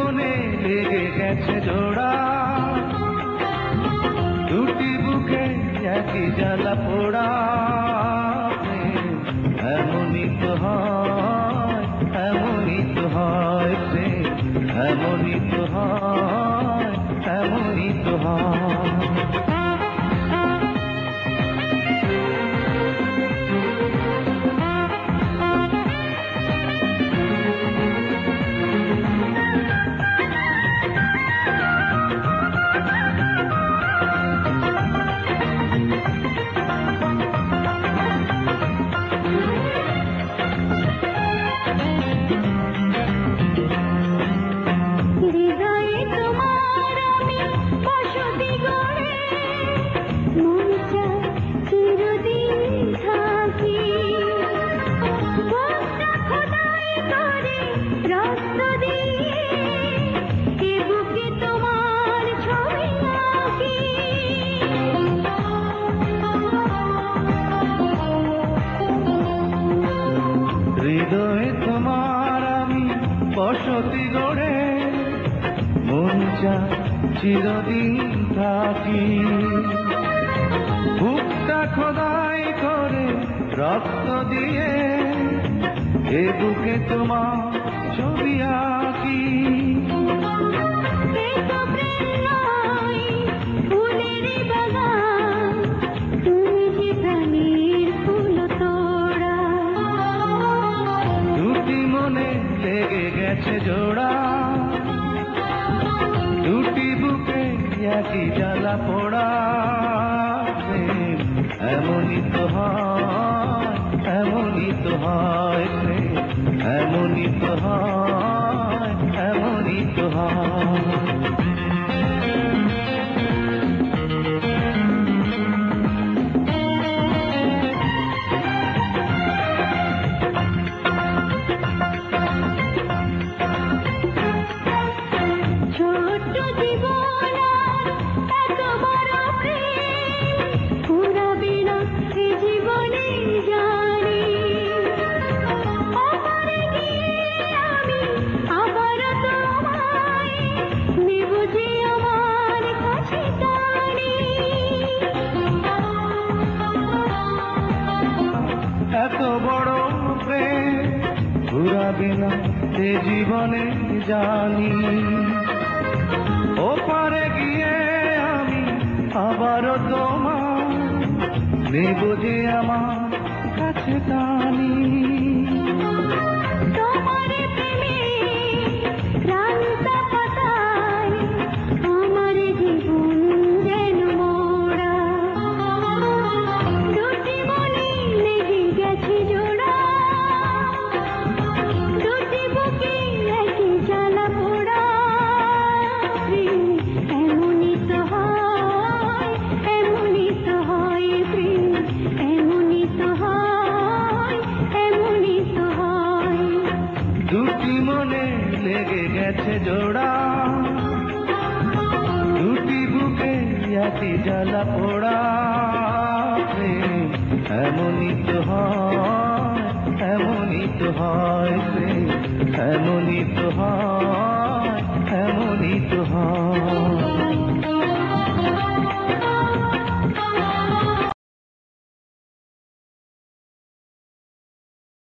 মনে লেগে গেছে জোড়া, দুটি বুকে একই জ্বালা পোড়া। এমনই তো হয়, এমনই তো হয় প্রেম, এমনই তো হয়, এমনই তো হয়। হৃদয়ে তোমার আমি বসতি গড়ে, মন চায় চিরদিন থাকি। বুকটা খোদাই করে রক্ত দিয়ে, এ বুকে তোমার ছবি আঁকি। লেগে গেছে জোড়া, দুটি বুকে একই জ্বালা পোড়া। এমনই তো হয়, এমনই তো হয় প্রেম, এমনই তো হয়, এমনই তো হয়। এত বড় প্রেম ঘুরাবে না এ জীবনে জানি, ওপারে গিয়ে আমি আবারও তোমার নেব যে আমার কাছে টানি। দুটি মনে লেগে গেছে জোড়া, দুটি বুকে একই জ্বালা পোড়া। এমনই তো হয়, এমনই তো হয় প্রেম, এমনই তো হয়, এমনই তো হয়।